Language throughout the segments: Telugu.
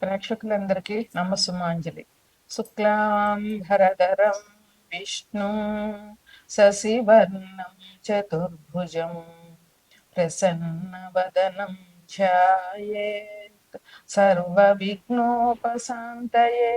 ప్రేక్షకులందరికీ నమస్సుమాంజలి. శుక్లాం భరధరం విష్ణు శశివర్ణం చతుర్భుజం ప్రసన్నవదనం ధ్యాయేత్ సర్వవిఘ్నోపశాంతయే.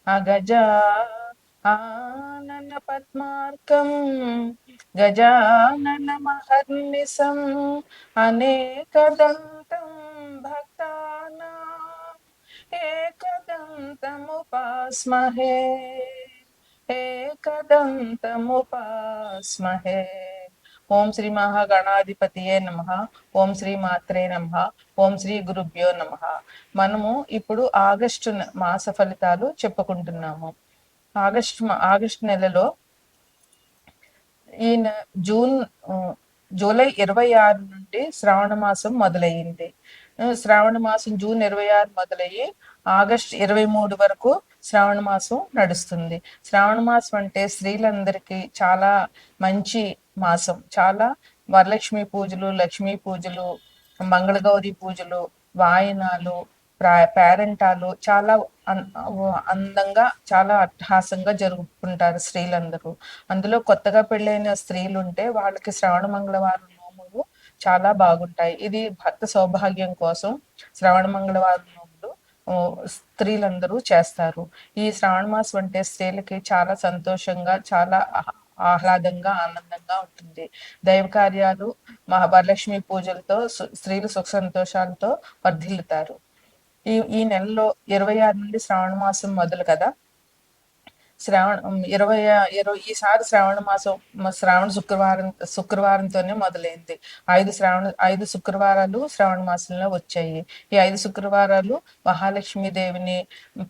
అగజా ఆనన పద్మార్కం గజానన మహర్నిశం అనేకదంతం భక్తానాం एकदन्तमुपास्महे एकदन्तमुपास्महे. ఓం శ్రీ మహాగణాధిపతియే నమః. ఓం శ్రీ మాత్రే నమః. ఓం శ్రీ గురుభ్యో నమః. మనము ఇప్పుడు ఆగస్టు మాస ఫలితాలు చెప్పుకుంటున్నాము. ఆగస్టు నెలలో ఈ జూలై 26 నుండి శ్రావణ మాసం మొదలయ్యింది. శ్రావణ మాసం జూన్ 26 మొదలయ్యి ఆగస్ట్ 23 వరకు శ్రావణ మాసం నడుస్తుంది. శ్రావణ మాసం అంటే స్త్రీలందరికీ చాలా మంచి మాసం. చాలా వరలక్ష్మి పూజలు, లక్ష్మీ పూజలు, మంగళగౌరి పూజలు, వాయనాలు, పేరంటాలు చాలా అందంగా, చాలా అట్టహాసంగా జరుపుకుంటారు స్త్రీలందరూ. అందులో కొత్తగా పెళ్ళైన స్త్రీలు ఉంటే వాళ్ళకి శ్రవణ మంగళవారం నోములు చాలా బాగుంటాయి. ఇది భర్త సౌభాగ్యం కోసం శ్రవణ మంగళవారం నోములు స్త్రీలందరూ చేస్తారు. ఈ శ్రావణ మాసం అంటే స్త్రీలకి చాలా సంతోషంగా, చాలా ఆహ్లాదంగా, ఆనందంగా ఉంటుంది. దైవ కార్యాలు, వరలక్ష్మి పూజలతో స్త్రీలు సుఖ సంతోషాలతో వర్ధిల్లుతారు. ఈ నెలలో 26 నుండి శ్రావణ మాసం మొదలు కదా. ఈసారి శ్రావణ మాసం శ్రావణ శుక్రవారంతోనే మొదలైంది. 5 శుక్రవారాలు శ్రావణ మాసంలో వచ్చాయి. ఈ 5 శుక్రవారాలు మహాలక్ష్మి దేవిని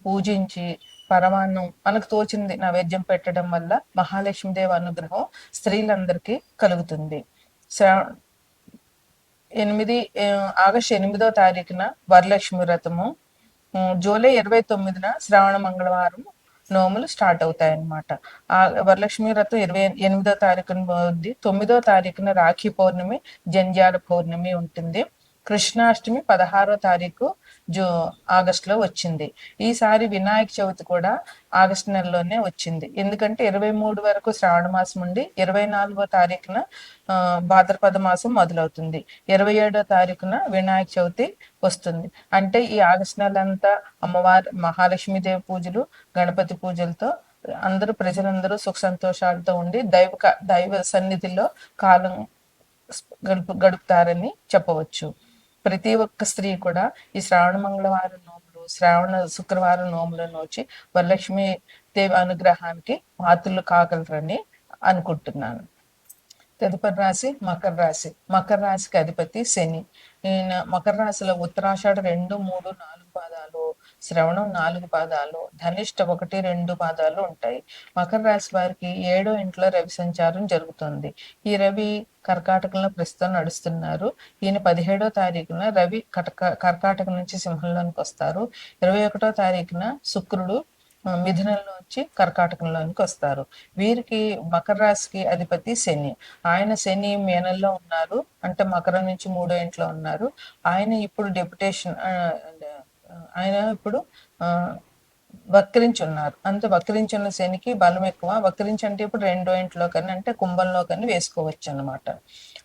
పూజించి పరమాన్నం మనకు తోచింది నైవేద్యం పెట్టడం వల్ల మహాలక్ష్మీదేవి అనుగ్రహం స్త్రీలందరికీ కలుగుతుంది. ఆగస్టు 8వ తారీఖున వరలక్ష్మి వ్రతము, జూలై 29న శ్రావణ మంగళవారం నోములు స్టార్ట్ అవుతాయి అన్నమాట. ఆ వరలక్ష్మి వ్రతం 28వ తారీఖున ఉంది. 9వ తారీఖున రాఖీ పౌర్ణమి, జంధ్యాల పౌర్ణమి ఉంటుంది. కృష్ణాష్టమి 16వ తారీఖు ఆగస్టులో వచ్చింది. ఈసారి వినాయక చవితి కూడా ఆగస్టు నెలలోనే వచ్చింది. ఎందుకంటే 23 వరకు శ్రావణ మాసం ఉండి 24వ తారీఖున భాద్రపద మాసం మొదలవుతుంది. 27వ తారీఖున వినాయక చవితి వస్తుంది. అంటే ఈ ఆగస్టు నెలంతా అమ్మవారి మహాలక్ష్మీదేవి పూజలు, గణపతి పూజలతో ప్రజలందరూ సుఖ సంతోషాలతో ఉండి దైవ సన్నిధిలో కాలం గడుపుతారని చెప్పవచ్చు. ప్రతి ఒక్క స్త్రీ కూడా ఈ శ్రావణ మంగళవారం నోములు, శ్రావణ శుక్రవారం నోములను నోచి వరలక్ష్మి దేవి అనుగ్రహానికి పాత్రలు కాగలరని అనుకుంటున్నాను. తదుపరి రాశి మకర రాశి. మకర రాశికి అధిపతి శని. ఈయన మకర రాశిలో ఉత్తరాషాఢ 2, 3, 4 పాదాలు, శ్రవణం 4 పాదాలు, ధనిష్ట 1, 2 పాదాలు ఉంటాయి. మకర రాశి వారికి 7వ ఇంట్లో రవి సంచారం జరుగుతుంది. ఈ రవి కర్కాటకంలో ప్రస్తుతం నడుస్తున్నారు. ఈయన 17వ తారీఖున రవి కర్కాటకం నుంచి సింహంలోనికి వస్తారు. 21వ తారీఖున శుక్రుడు మిథునంలోంచి కర్కాటకంలోనికి వస్తారు. వీరికి మకర రాశికి అధిపతి శని. శని మేనంలో ఉన్నారు, అంటే మకరం నుంచి 3వ ఇంట్లో ఉన్నారు. ఆయన ఇప్పుడు వక్రించి ఉన్నారు. అంతే వక్రించున్న శనికి బలం ఎక్కువ. వక్రించి అంటే ఇప్పుడు 2వ ఇంట్లో కన్నా, అంటే కుంభంలో కన్నా వేసుకోవచ్చు అన్నమాట.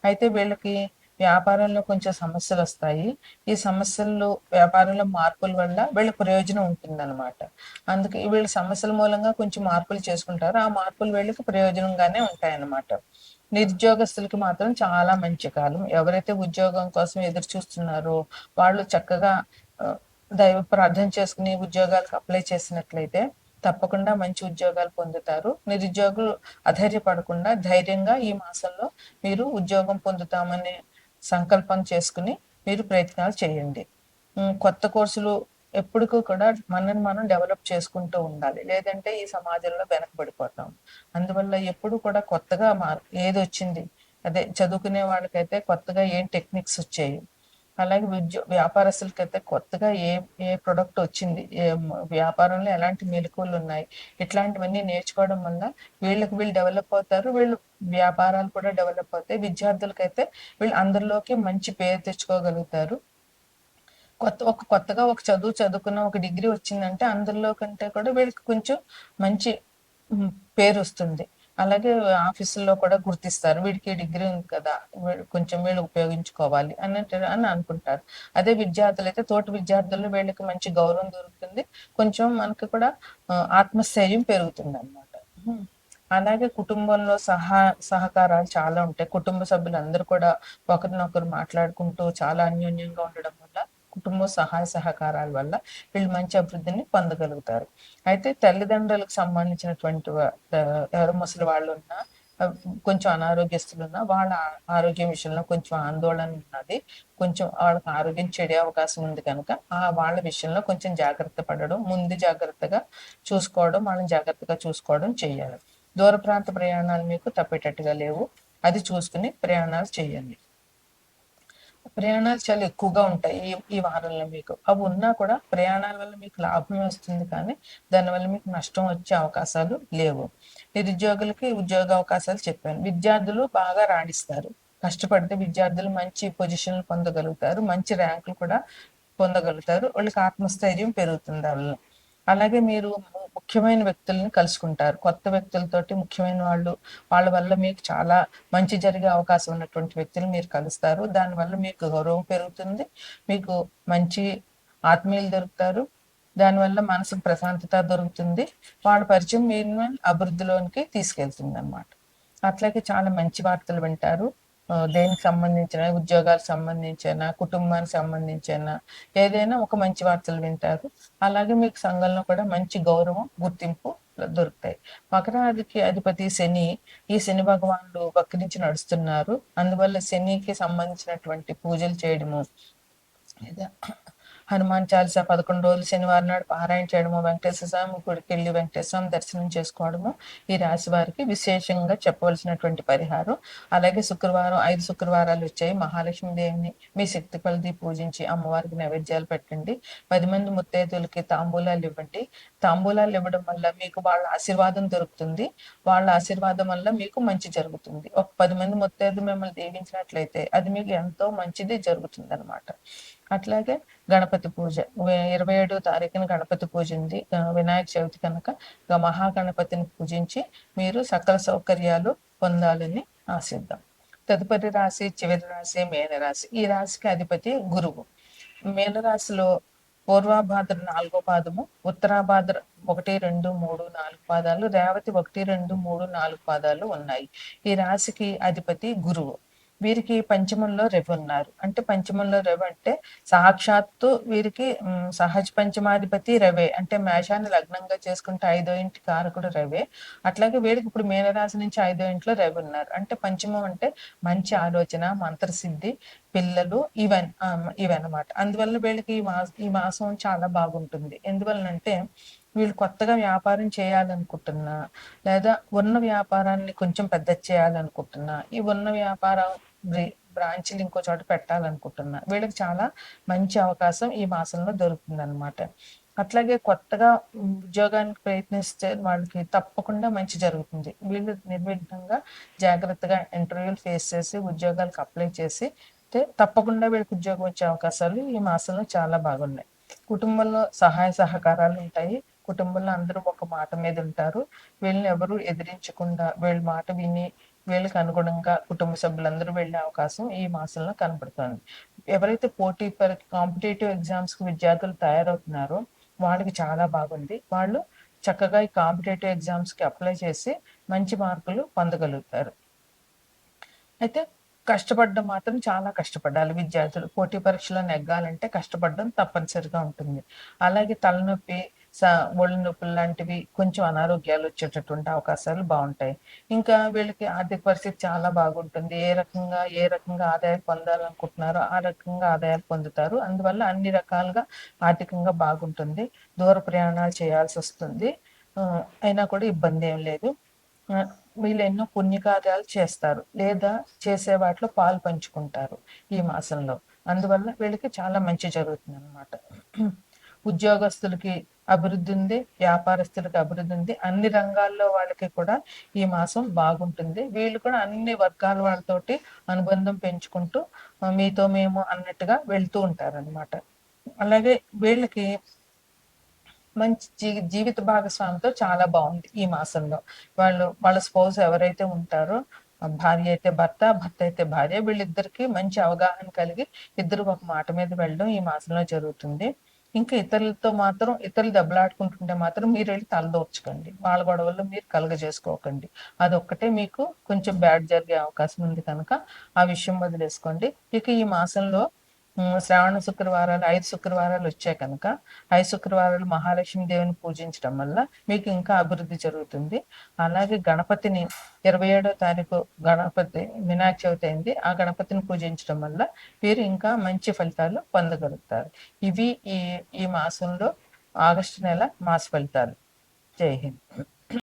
అయితే వీళ్ళకి వ్యాపారంలో కొంచెం సమస్యలు వస్తాయి. ఈ సమస్యలు వ్యాపారంలో మార్పుల వల్ల వీళ్ళ ప్రయోజనం ఉంటుందన్నమాట. అందుకే వీళ్ళ సమస్యల మూలంగా కొంచెం మార్పులు చేసుకుంటారు. ఆ మార్పులు వీళ్ళకి ప్రయోజనంగానే ఉంటాయన్నమాట. నిరుద్యోగస్తులకి మాత్రం చాలా మంచి కాలం. ఎవరైతే ఉద్యోగం కోసం ఎదురు చూస్తున్నారో వాళ్ళు చక్కగా దైవ ప్రార్థన చేసుకుని ఉద్యోగాలకు అప్లై చేసినట్లయితే తప్పకుండా మంచి ఉద్యోగాలు పొందుతారు. నిరుద్యోగులు అధైర్యపడకుండా ధైర్యంగా ఈ మాసంలో మీరు ఉద్యోగం పొందుతామనే సంకల్పం చేసుకుని మీరు ప్రయత్నాలు చేయండి. కొత్త కోర్సులు ఎప్పటికూ కూడా మనని మనం డెవలప్ చేసుకుంటూ ఉండాలి, లేదంటే ఈ సమాజంలో వెనకబడిపోతాం. అందువల్ల ఎప్పుడు కూడా కొత్తగా ఏది వచ్చింది, అదే చదువుకునే వాళ్ళకైతే కొత్తగా ఏం టెక్నిక్స్ వచ్చాయి, అలాగే వ్యాపారస్తులకైతే కొత్తగా ఏ ప్రొడక్ట్ వచ్చింది, వ్యాపారంలో ఎలాంటి మెలకువలు ఉన్నాయి, ఇట్లాంటివన్నీ నేర్చుకోవడం వల్ల వీళ్ళు డెవలప్ అవుతారు. వీళ్ళు వ్యాపారాలు కూడా డెవలప్ అవుతాయి. విద్యార్థులకైతే వీళ్ళు అందరిలోకి మంచి పేరు తెచ్చుకోగలుగుతారు. కొత్తగా ఒక చదువు చదువుకున్న ఒక డిగ్రీ వచ్చిందంటే అందులో కంటే కూడా వీళ్ళకి కొంచెం మంచి పేరొస్తుంది. అలాగే ఆఫీసుల్లో కూడా గుర్తిస్తారు. వీడికి డిగ్రీ ఉంది కదా! కొంచెం వీళ్ళు ఉపయోగించుకోవాలి అని అనుకుంటారు. అదే విద్యార్థులైతే తోటి విద్యార్థుల్లో వీళ్ళకి మంచి గౌరవం దొరుకుతుంది. కొంచెం మనకి కూడా ఆత్మస్థైర్యం పెరుగుతుందనమాట. హ్మ్. అలాగే కుటుంబంలో సహకారాలు చాలా ఉంటాయి. కుటుంబ సభ్యులందరూ కూడా ఒకరినొకరు మాట్లాడుకుంటూ చాలా అన్యోన్యంగా ఉండడం వల్ల, కుటుంబ సహాయ సహకారాల వల్ల వీళ్ళు మంచి అభివృద్ధిని పొందగలుగుతారు. అయితే తల్లిదండ్రులకు సంబంధించినటువంటి ఎవరు ముసలి వాళ్ళున్నా, కొంచెం అనారోగ్యస్తులున్నా వాళ్ళ ఆరోగ్యం విషయంలో కొంచెం ఆందోళన ఉన్నది. కొంచెం వాళ్ళకి ఆరోగ్యం చెడే అవకాశం ఉంది కనుక, వాళ్ళ విషయంలో కొంచెం జాగ్రత్త పడడం, ముందు జాగ్రత్తగా చూసుకోవడం, వాళ్ళని జాగ్రత్తగా చూసుకోవడం చెయ్యాలి. దూర ప్రాంత ప్రయాణాలు మీకు తప్పేటట్టుగా లేవు. అది చూసుకుని ప్రయాణాలు చేయండి. ప్రయాణాలు చాలా ఎక్కువగా ఉంటాయి ఈ వారంలో మీకు. అవి ఉన్నా కూడా ప్రయాణాల వల్ల మీకు లాభమే వస్తుంది కానీ, దానివల్ల మీకు నష్టం వచ్చే అవకాశాలు లేవు. నిరుద్యోగులకి ఉద్యోగ అవకాశాలు చెప్పాను. విద్యార్థులు బాగా రాణిస్తారు. కష్టపడితే విద్యార్థులు మంచి పొజిషన్లు పొందగలుగుతారు. మంచి ర్యాంకులు కూడా పొందగలుగుతారు. వాళ్ళకి ఆత్మస్థైర్యం పెరుగుతుంది వల్ల. అలాగే మీరు ముఖ్యమైన వ్యక్తుల్ని కలుసుకుంటారు. కొత్త వ్యక్తులతోటి ముఖ్యమైన వాళ్ళ వల్ల మీకు చాలా మంచి జరిగే అవకాశం ఉన్నటువంటి వ్యక్తులు మీరు కలుస్తారు. దానివల్ల మీకు గౌరవం పెరుగుతుంది. మీకు మంచి ఆత్మీయులు దొరుకుతారు. దానివల్ల మనసుకు ప్రశాంతత దొరుకుతుంది. వాళ్ళ పరిచయం మీరు అభివృద్ధిలోనికి తీసుకెళ్తుందనమాట. అట్లాగే చాలా మంచి వార్తలు వింటారు. దేనికి సంబంధించిన ఉద్యోగాలకు సంబంధించిన, కుటుంబానికి సంబంధించిన ఏదైనా ఒక మంచి వార్తలు వింటారు. అలాగే మీకు సంఘంలో కూడా మంచి గౌరవం, గుర్తింపు దొరుకుతాయి. మకరాదికి అధిపతి శని, ఈ శని భగవానుడు వక్రించి నడుస్తున్నారు. అందువల్ల శనికి సంబంధించినటువంటి పూజలు చేయడము, లేదా హనుమాన్ చాలీసా 11 రోజులు శనివారం నాడు పారాయణ చేయడము, వెంకటేశ్వర స్వామి గుడికి వెళ్ళి వెంకటేశ్వర స్వామి దర్శనం చేసుకోవడము ఈ రాశి వారికి విశేషంగా చెప్పవలసినటువంటి పరిహారం. అలాగే 5 శుక్రవారాలు వచ్చాయి. మహాలక్ష్మి దేవిని మీ శక్తి కొలది పూజించి అమ్మవారికి నైవేద్యాలు పెట్టండి. 10 మంది ముత్తైదులకి తాంబూలాలు ఇవ్వండి. తాంబూలాలు ఇవ్వడం వల్ల మీకు వాళ్ళ ఆశీర్వాదం దొరుకుతుంది. వాళ్ళ ఆశీర్వాదం వల్ల మీకు మంచి జరుగుతుంది. ఒక 10 మంది ముత్తైదులు మిమ్మల్ని దీవించినట్లయితే అది మీకు ఎంతో మంచిది జరుగుతుంది అనమాట. అట్లాగే గణపతి పూజ 27వ తారీఖున గణపతి పూజ ఉంది. వినాయక చవితి కనుక మహాగణపతిని పూజించి మీరు సకల సౌకర్యాలు పొందాలని ఆశిద్దాం. తదుపరి రాశి, చివరి రాశి మీనరాశి. ఈ రాశికి అధిపతి గురువు. మీనరాశిలో పూర్వభాద్ర 4వ పాదము, ఉత్తరాభాద్ర 1, 2, 3, 4 పాదాలు, రేవతి 1, 2, 3, 4 పాదాలు ఉన్నాయి. ఈ రాశికి అధిపతి గురువు. వీరికి పంచమంలో రవి ఉన్నారు. అంటే పంచమంలో రవి అంటే సాక్షాత్తు వీరికి సహజ పంచమాధిపతి రవే. అంటే మేషాన్ని లగ్నంగా చేసుకుంటే 5వ ఇంటి కారకుడు రవే. అట్లాగే వీడికి ఇప్పుడు మీనరాశి నుంచి 5వ ఇంట్లో రవి ఉన్నారు. అంటే పంచమం అంటే మంచి ఆలోచన, మంత్రసిద్ధి, పిల్లలు ఇవన్నమాట. అందువల్ల వీళ్ళకి ఈ మాసం చాలా బాగుంటుంది. ఎందువలనంటే వీళ్ళు కొత్తగా వ్యాపారం చేయాలనుకుంటున్నా, లేదా ఉన్న వ్యాపారాన్ని కొంచెం పెద్ద చేయాలనుకుంటున్నా, ఈ ఉన్న వ్యాపారం బ్రాంచ్లు ఇంకో చోట పెట్టాలనుకుంటున్నా, వీళ్ళకి చాలా మంచి అవకాశం ఈ మాసంలో దొరుకుతుంది అనమాట. అట్లాగే కొత్తగా ఉద్యోగానికి ప్రయత్నిస్తే వాళ్ళకి తప్పకుండా మంచి జరుగుతుంది. వీళ్ళు నిర్విఘ్నంగా జాగ్రత్తగా ఇంటర్వ్యూలు ఫేస్ చేసి ఉద్యోగాలకు అప్లై చేసి తప్పకుండా వీళ్ళకి ఉద్యోగం వచ్చే అవకాశాలు ఈ మాసంలో చాలా బాగున్నాయి. కుటుంబంలో సహాయ సహకారాలు ఉంటాయి. కుటుంబంలో అందరూ ఒక మాట మీద ఉంటారు. వీళ్ళని ఎవరు ఎదిరించకుండా వీళ్ళ మాట విని వీళ్ళకి అనుగుణంగా కుటుంబ సభ్యులందరూ వెళ్ళే అవకాశం ఈ మాసంలో కనపడుతుంది. ఎవరైతే కాంపిటేటివ్ ఎగ్జామ్స్ కి విద్యార్థులు తయారవుతున్నారో వాళ్ళకి చాలా బాగుంది. వాళ్ళు చక్కగా ఈ కాంపిటేటివ్ ఎగ్జామ్స్ కి అప్లై చేసి మంచి మార్కులు పొందగలుగుతారు. అయితే కష్టపడడం మాత్రం చాలా కష్టపడాలి విద్యార్థులు. పోటీ పరీక్షలో నెగ్గాలంటే కష్టపడడం తప్పనిసరిగా ఉంటుంది. అలాగే తలనొప్పి, ఒళ్ళు నొప్పులు లాంటివి, కొంచెం అనారోగ్యాలు వచ్చేటటువంటి అవకాశాలు బాగుంటాయి. ఇంకా వీళ్ళకి ఆర్థిక పరిస్థితి చాలా బాగుంటుంది. ఏ రకంగా ఆదాయం పొందాలనుకుంటున్నారో ఆ రకంగా ఆదాయాలు పొందుతారు. అందువల్ల అన్ని రకాలుగా ఆర్థికంగా బాగుంటుంది. దూర ప్రయాణాలు చేయాల్సి వస్తుంది. అయినా కూడా ఇబ్బంది ఏం లేదు. వీళ్ళు ఎన్నో పుణ్యకార్యాలు చేస్తారు, లేదా చేసే వాటిలో పాలు పంచుకుంటారు ఈ మాసంలో. అందువల్ల వీళ్ళకి చాలా మంచి జరుగుతుంది అనమాట. ఉద్యోగస్తులకి అభివృద్ధి ఉంది, వ్యాపారస్తులకి అభివృద్ధి ఉంది. అన్ని రంగాల్లో వాళ్ళకి కూడా ఈ మాసం బాగుంటుంది. వీళ్ళు కూడా అన్ని వర్గాల వాళ్ళతోటి అనుబంధం పెంచుకుంటూ మీతో మేము అన్నట్టుగా వెళ్తూ ఉంటారనమాట. అలాగే వీళ్ళకి మంచి జీవిత భాగస్వామితో చాలా బాగుంది ఈ మాసంలో. వాళ్ళ స్పౌస్ ఎవరైతే ఉంటారో, భార్య అయితే భర్త, భర్త అయితే భార్య, వీళ్ళిద్దరికి మంచి అవగాహన కలిగి ఇద్దరు ఒక మాట మీద వెళ్ళడం ఈ మాసంలో జరుగుతుంది. ఇంకా ఇతరులు దెబ్బలాడుకుంటుంటే మాత్రం మీరు వెళ్ళి తలదూర్చకండి, వాళ్ళ గొడవల్లో మీరు కలుగజేసుకోకండి. అదొక్కటే మీకు కొంచెం బ్యాడ్ జరిగే అవకాశం ఉంది కనుక ఆ విషయం వదిలేసుకోండి. ఇక ఈ మాసంలో శ్రావణ శుక్రవారాలు 5 శుక్రవారాలు వచ్చాయి కనుక 5 శుక్రవారాలు మహాలక్ష్మి దేవిని పూజించడం వల్ల మీకు ఇంకా అభివృద్ధి జరుగుతుంది. అలాగే గణపతిని 27వ తారీఖు గణపతి వినాయక చవితి అయింది, ఆ గణపతిని పూజించడం వల్ల వీరు ఇంకా మంచి ఫలితాలు పొందగలుగుతారు. ఇవి ఈ ఈ మాసంలో ఆగస్టు నెల మాస ఫలితాలు. జై హింద్.